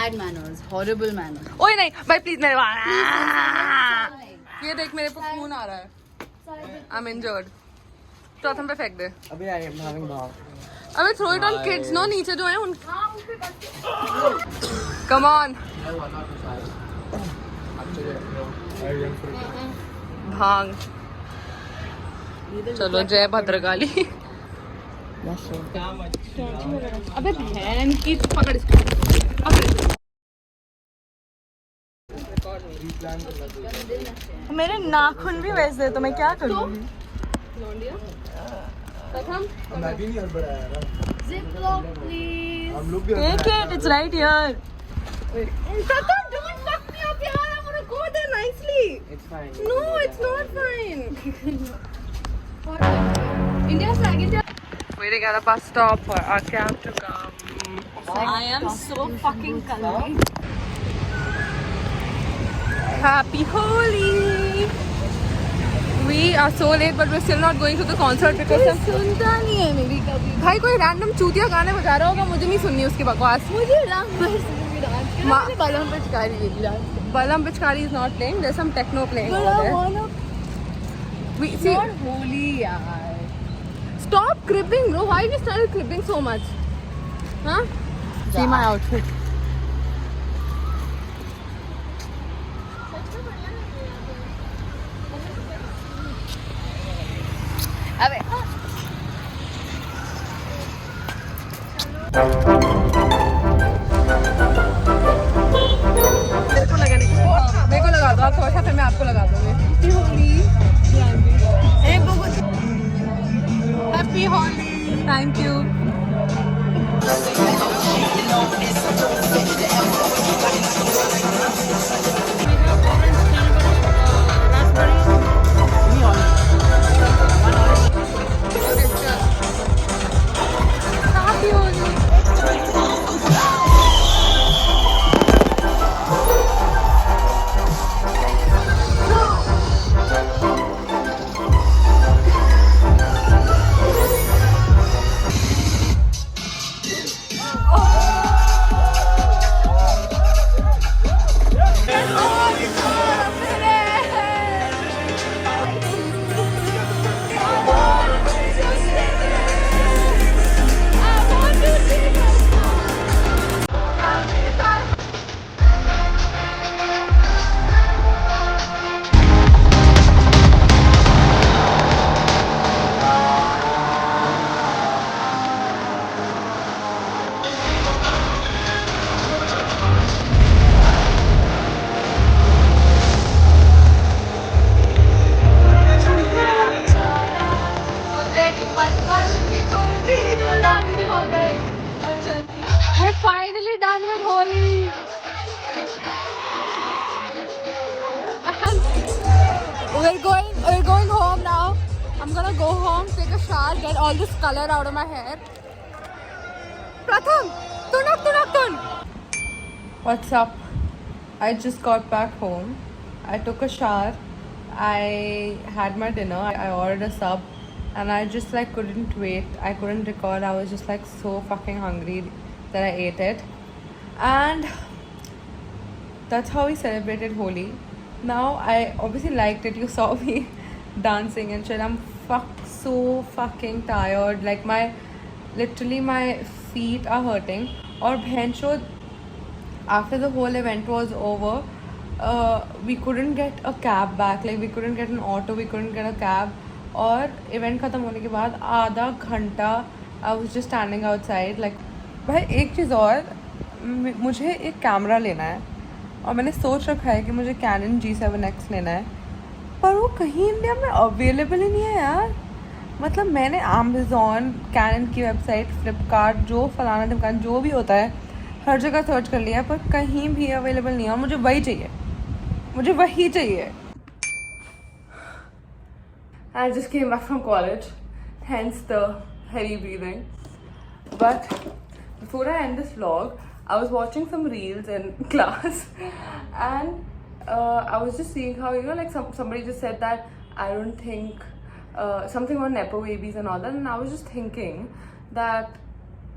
Bad manners, horrible manners. ओए नहीं भाई प्लीज मेरे ये देख मेरे पे खून आ रहा है. I'm injured. प्रथम पे फेंक दे. अभी I am having bath. अबे throw it on kids no नीचे जो है उन. Come on. भांग. चलो जय भद्रकाली. अबे बहन की पकड़ इसको. मेरे नाखून भी वैसे तो मैं क्या करूँगी? मैं भी नहीं हड़बड़ा यार. Ziploc, please. हम लोग भी Take it, it's right here. Pratham, don't fuck me up, yaar. I want to go there nicely. It's fine. No, it's not fine. India's flag, India. Waiting at a bus stop for our cab to come. I am so fucking hungry. Happy Holi! We are so late, but we're still not going to the concert because सुनता नहीं है मेरी कभी. भाई कोई random चूतिया गाने बजा रहा होगा, मुझे नहीं सुननी उसकी बकवास. मुझे रंग बरसाने डांस करना है. बलम पिचकारी है dance. Balam Pichkari is not playing. There's some techno playing But over I there. wanna. We see. Not holy, yaar. Stop cribbing, bro. Why you started cribbing so much? Huh? See my outfit. अबे मेरे को लगा दो आप थोड़ा सा, फिर मैं आपको लगा दूंगी. Happy Holi. Thank you. Happy Holi. We're finally done with Holi. And we're going home now. I'm gonna go home, take a shower, get all this color out of my hair. Pratham, tun. What's up? I just got back home. I took a shower. I had my dinner. I ordered a sub. And I just like couldn't wait. I couldn't record. I was just like so fucking hungry that I ate it. And that's how we celebrated Holi. Now I obviously liked it. You saw me dancing and shit. I'm so fucking tired. Like literally my feet are hurting. Or bhencho, after the whole event was over, we couldn't get a cab back. Like we couldn't get an auto. We couldn't get a cab. और event ख़त्म होने के बाद आधा घंटा I was just standing outside. Like भाई एक चीज़ और, मुझे एक कैमरा लेना है और मैंने सोच रखा है कि मुझे कैनन G7X लेना है, पर वो कहीं इंडिया में अवेलेबल ही नहीं है यार. मतलब मैंने अमेज़ॉन, कैनन की वेबसाइट, फ्लिपकार्ट, जो फलाना ढिमकाना जो भी होता है हर जगह सर्च कर लिया, पर कहीं भी अवेलेबल नहीं है. और मुझे वही चाहिए. I just came back from college, hence the heavy breathing. But before I end this vlog, I was watching some reels in class, and I was just seeing how, like somebody just said that I don't think something about nepo babies and all that, and I was just thinking that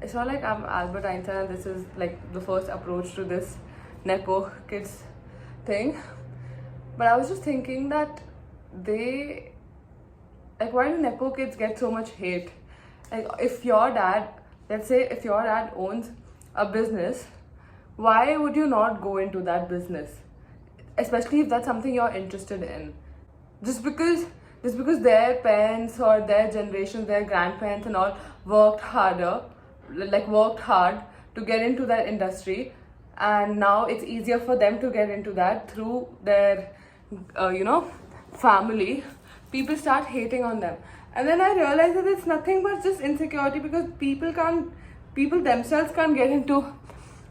it's not like I'm Albert Einstein and this is like the first approach to this Nepo kids thing. But I was just thinking that they, like, why do Nepo kids get so much hate? Like, if your dad, let's say if your dad owns a business, why would you not go into that business? Especially if that's something you're interested in. Just because their parents or their generation, their grandparents and all worked hard to get into that industry, and now it's easier for them to get into that through their family, people start hating on them. And then I realized that it's nothing but just insecurity, because people themselves can't get into,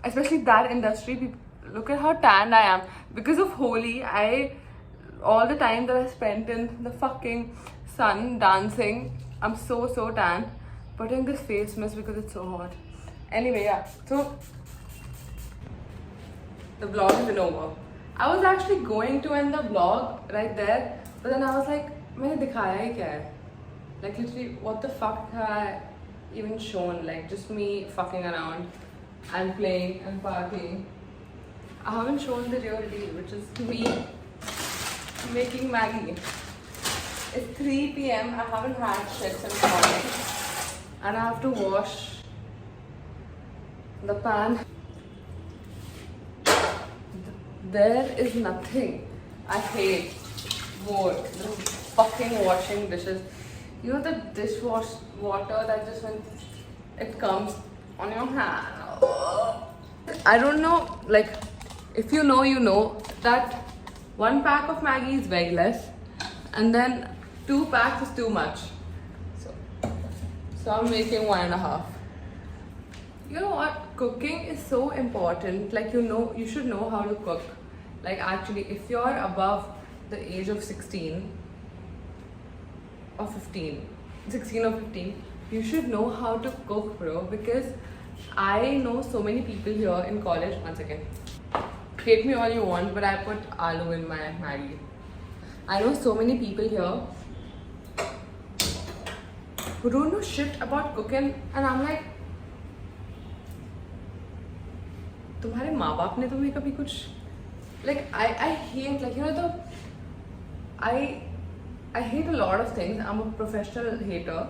especially that industry. Look at how tanned I am because of Holi. All the time that I spent in the fucking sun dancing, I'm so tan. Putting this face mist because it's so hot. Anyway, yeah, so the vlog is over. I was actually going to end the vlog right there, but then I was like, मैंने दिखाया ही क्या है? Like, literally, what the fuck have I even shown? Like, just me fucking around and playing and partying. I haven't shown the real deal, which is me making Maggie. It's 3 p.m. I haven't had shit since morning, and I have to wash the pan. There is nothing I hate more than fucking washing dishes. You know the dishwash water that just when it comes on your hand. I don't know, like, if you know that 1 pack of Maggi is very less, and then 2 packs is too much. So I'm making 1.5. You know what? Cooking is so important. Like, you should know how to cook. Like, actually, if you're above the age of 16 or 15, you should know how to cook, bro. Because I know so many people here in college. 1 second. Hate me all you want, but I put aloo in my Maggi. I know so many people here who don't know shit about cooking, and I'm like, तुम्हारे माँ बाप ने तुम्हें कभी कुछ, like, I hate, like, I hate a lot of things. I'm a professional hater,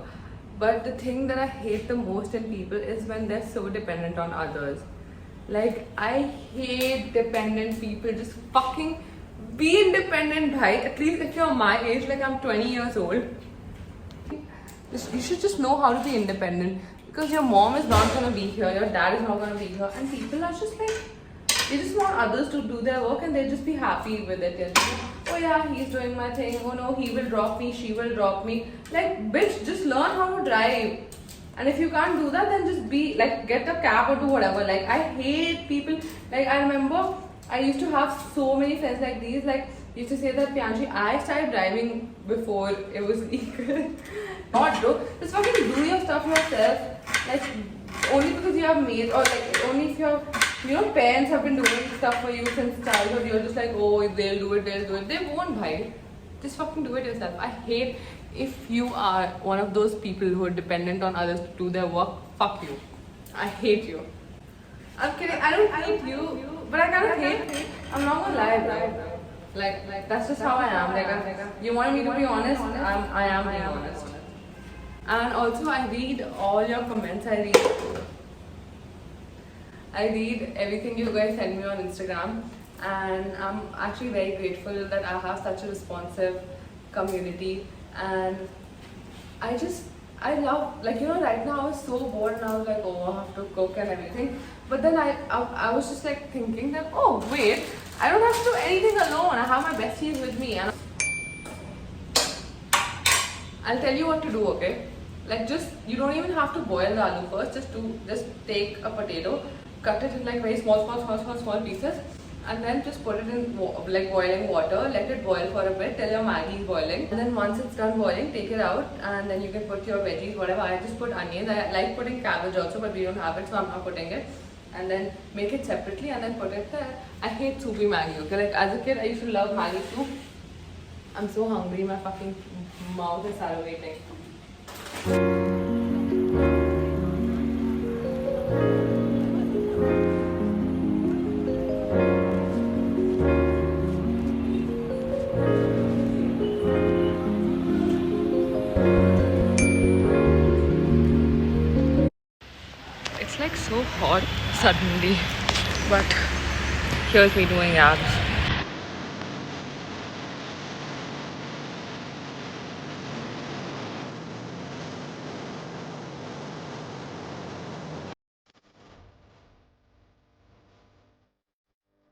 but the thing that I hate the most in people is when they're so dependent on others. Like, I hate dependent people. Just fucking be independent, bhai. At least if you're my age, like I'm 20 years old, you should just know how to be independent, because your mom is not gonna be here, your dad is not gonna be here, and people are just like, they just want others to do their work and they'll just be happy with it. Oh yeah, he's doing my thing. Oh no, he will drop me, she will drop me. Like, bitch, just learn how to drive. And if you can't do that, then just be like, get a cab or do whatever. Like, I hate people. Like, I remember I used to have so many friends like these. Like, used to say that, Pianchi, I started driving before it was legal. Not, bro. Just fucking do your stuff yourself. Like, only because you have made, or like only if your parents have been doing stuff for you since childhood, you're just like, oh, they'll do it. They won't, bhai. Just fucking do it yourself. I hate if you are one of those people who are dependent on others to do their work. Fuck you. I hate you. I'm kidding. I don't hate you, but I kind of hate. I'm not gonna lie, bro. Like that's just how I am. Like, you want me to be honest? I am being honest. And also, I read all your comments. I read everything you guys send me on Instagram, and I'm actually very grateful that I have such a responsive community. And I love, like, right now I was so bored and I was like, oh, I have to cook and everything. But then I was just like thinking that, oh wait, I don't have to do anything alone. I have my besties with me, and I'll tell you what to do, okay? Like, you don't even have to boil the aloo first. Just take a potato, cut it in like very small pieces, and then just put it in like boiling water. Let it boil for a bit till your Maggi is boiling, and then once it's done boiling, take it out, and then you can put your veggies, whatever. I just put onions. I like putting cabbage also, but we don't have it, so I'm not putting it. And then make it separately, and then put it there. I hate soupy Maggi. Okay, like as a kid, I used to love Maggi soup. I'm so hungry. My fucking mouth is salivating. so hot suddenly. But here's me doing abs.